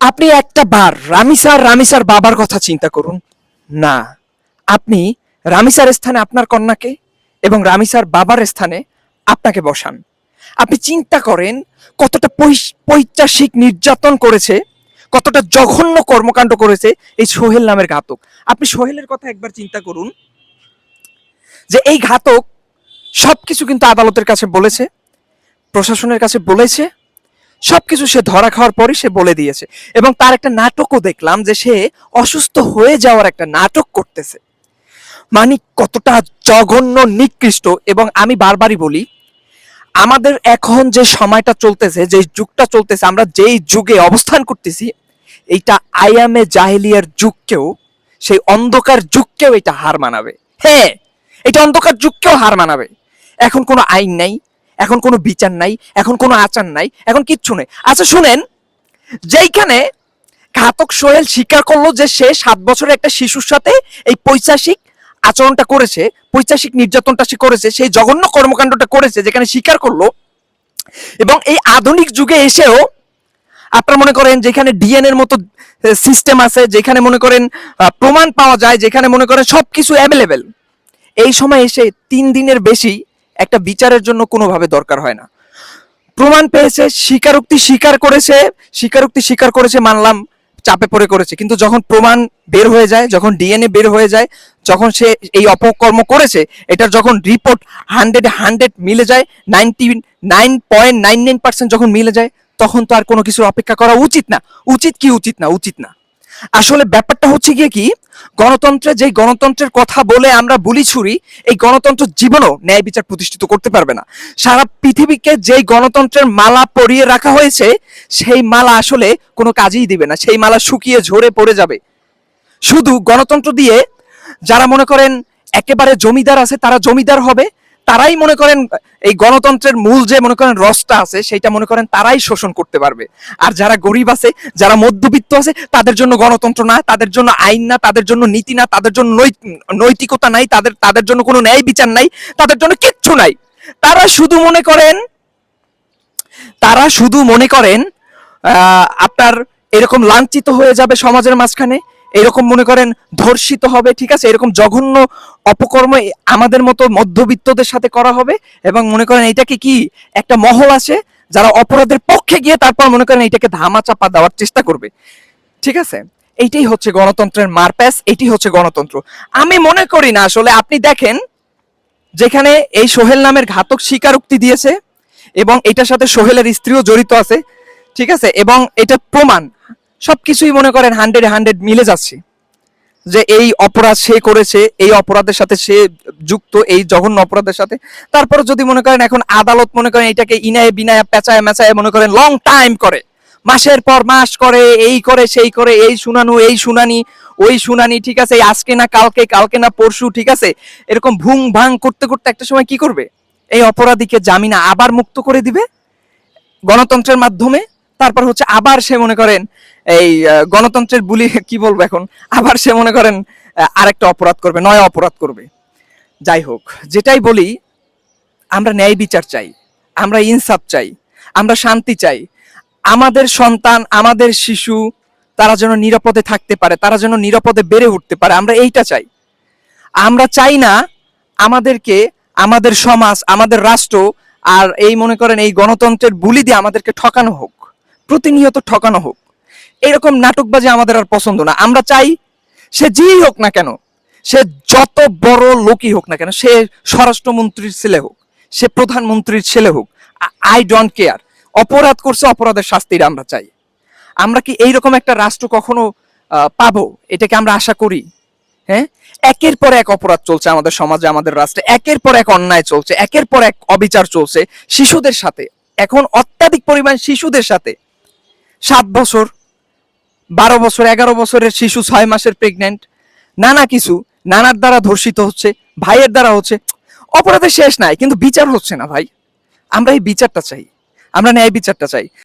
আপনি একটা বার রামিসার বাবার কথা চিন্তা করুন না। আপনি রামিসার স্থানে আপনার কন্যাকে এবং রামিসার বাবার স্থানে আপনাকে বসান। আপনি চিন্তা করেন কতটা পৈশাচিক নির্যাতন করেছে, কতটা জঘন্য কর্মকাণ্ড করেছে এই সোহেল নামের ঘাতক। আপনি সোহেলের কথা একবার চিন্তা করুন, যে এই ঘাতক সবকিছু কিন্তু আদালতের কাছে বলেছে, প্রশাসনের কাছে বলেছে, সবকিছু সে ধরা খাওয়ার পরই সে বলে দিয়েছে। এবং তার একটা নাটকও দেখলাম, যে সে অসুস্থ হয়ে যাওয়ার একটা নাটক করতেছে। মানে কতটা জঘন্য, নিকৃষ্ট। এবং আমি বারবারই বলি, আমাদের এখন যে সময়টা চলতেছে, যে যুগটা চলতেছে, আমরা যেই যুগে অবস্থান করতেছি, এইটা আইয়ামে জাহেলিয়ার যুগকেও, সেই অন্ধকার যুগকেও এটা হার মানাবে। হ্যাঁ, এটা অন্ধকার যুগকেও হার মানাবে। এখন কোনো আইন নাই, এখন কোনো বিচার নাই, এখন কোনো আচার নাই, এখন কিচ্ছু নেই। আচ্ছা শুনেন, যেইখানে ঘাতক সোহেল স্বীকার করলো যে সে 7 বছরের একটা শিশুর সাথে এই পৈশাচিক আচরণটা করেছে, পৈশাচিক নির্যাতনটা সে করেছে, সেই জঘন্য কর্মকাণ্ডটা করেছে, যেখানে স্বীকার করলো। এবং এই আধুনিক যুগে এসেও আপনারা মনে করেন যেখানে ডিএনএর মতো সিস্টেম আছে, যেখানে মনে করেন প্রমাণ পাওয়া যায়, যেখানে মনে করেন সবকিছু অ্যাভেলেবেল, এই সময় এসে 3 দিনের বেশি একটা বিচারের জন্য কোনোভাবে দরকার হয় না। প্রমাণ পেয়েছে, স্বীকারোক্তি স্বীকার করেছে, মানলাম চাপে পড়ে করেছে, কিন্তু যখন প্রমাণ বের হয়ে যায়, যখন ডিএনএ বের হয়ে যায়, যখন সে এই অপকর্ম করেছে, এটার যখন রিপোর্ট 100 মিলে যায়, 99.99% যখন মিলে যায়, তখন তো আর কোনো কিছুর অপেক্ষা করা উচিত না। উচিত না। আসলে ব্যাপারটা হচ্ছে গিয়ে কি, যেই গণতন্ত্রের কথা বলে আমরা বুলি ছুরি, এই গণতন্ত্র জীবনও ন্যায় বিচার প্রতিষ্ঠিত করতে পারবে না। সারা পৃথিবীকে যেই গণতন্ত্রের মালা পরিয়ে রাখা হয়েছে, সেই মালা আসলে কোনো কাজেই দিবে না, সেই মালা শুকিয়ে ঝরে পড়ে যাবে। শুধু গণতন্ত্র দিয়ে যারা মনে করেন একেবারে জমিদার আছে, তারা জমিদার হবে, তারাই মনে করেন এই গণতন্ত্রের মূল যে মনে করেন রসটা আছে, সেটা মনে করেন তারাই শোষণ করতে পারবে। আর যারা গরিব আছে, যারা মধ্যবিত্ত আছে, তাদের জন্য গণতন্ত্র না, তাদের জন্য আইন না, তাদের জন্য নীতি না, তাদের জন্য নৈতিকতা নাই, তাদের জন্য কোনো ন্যায় বিচার নাই, তাদের জন্য কিচ্ছু নাই। তারা শুধু মনে করেন আপনার এরকম লাঞ্ছিত হয়ে যাবে সমাজের মাঝখানে, এরকম মনে করেন ধর্ষিত হবে, ঠিক আছে, এরকম জঘন্য অপকর্ম আমাদের মতো মধ্যবিত্তদের সাথে করা হবে। এবং মনে করেন এটাকে কি একটা মহল আছে, যারা অপরাধের পক্ষে গিয়ে তারপর মনে করেন এটাকে ধামাচাপা দেওয়ার চেষ্টা করবে। ঠিক আছে, এইটাই হচ্ছে গণতন্ত্রের মারপ্যাচ, এইটাই হচ্ছে গণতন্ত্র। আমি মনে করি না, আসলে আপনি দেখেন, যেখানে এই সোহেল নামের ঘাতক স্বীকারোক্তি দিয়েছে, এবং এটার সাথে সোহেলের স্ত্রীও জড়িত আছে, ঠিক আছে, এবং এটা প্রমাণ, সবকিছুই মনে করেন 100 মিলে যাচ্ছে, যে এই অপরাধ সে করেছে, এই অপরাধের সাথে সে যুক্ত, এই জঘন্য অপরাধের সাথে। তারপরে যদি মনে করেন এখন আদালত মনে করেন এটাকে ইনায় বিনায় পেঁচায় মেচায় মনে করেন লং টাইম করে, মাসের পর মাস করে, এই করে সেই করে, এই শুনানি ওই শুনানি, ঠিক আছে, আজকে না কালকে, কালকে না পরশু, ঠিক আছে, এরকম ভুং ভাং করতে করতে একটা সময় কি করবে, এই অপরাধীকে জামিনে আবার মুক্ত করে দিবে গণতন্ত্রের মাধ্যমে। তারপর হচ্ছে আবার সে মনে করেন এই গণতন্ত্রের বুলি কি বলবো এখন, আবার সে মনে করেন আরেকটা অপরাধ করবে, নয় অপরাধ করবে। যাই হোক, যেটাই বলি, আমরা ন্যায় বিচার চাই, আমরা ইনসাফ চাই, আমরা শান্তি চাই। আমাদের সন্তান, আমাদের শিশু, তারা যেন নিরাপদে থাকতে পারে, তারা যেন নিরাপদে বেড়ে উঠতে পারে, আমরা এইটা চাই। আমরা চাই না আমাদেরকে, আমাদের সমাজ, আমাদের রাষ্ট্র আর এই মনে করেন এই গণতন্ত্রের বুলি দিয়ে আমাদেরকে ঠকানো হোক, প্রতিনিয়ত ঠকানো হোক। এরকম নাটকবাজি আমাদের আর পছন্দ না। আমরা চাই সে যেই হোক না কেন, সে যত বড় লোকই হোক না কেন, সে স্বরাষ্ট্রমন্ত্রীর ছেলে হোক, সে প্রধানমন্ত্রীর ছেলে হোক, আই ডোন্ট কেয়ার, অপরাধ করছে, অপরাধের শাস্তিটা আমরা চাই। আমরা কি এইরকম একটা রাষ্ট্র কখনো পাবো? এটাকে আমরা আশা করি? হ্যাঁ, একের পর এক অপরাধ চলছে আমাদের সমাজে, আমাদের রাষ্ট্রে একের পর এক অন্যায় চলছে, একের পর এক অবিচার চলছে শিশুদের সাথে। এখন অত্যাধিক পরিমাণ শিশুদের সাথে, 7 বছর, 12 বছর, 11 বছরের শিশু, 6 মাসের প্রেগনেন্ট, নানা কিছু, নানার দ্বারা ধর্ষিত হচ্ছে, ভাইয়ের দ্বারা হচ্ছে। অপরাধের শেষ নাই, কিন্তু বিচার হচ্ছে না ভাই। আমরা এই বিচারটা চাই, আমরা ন্যায় বিচারটা চাই।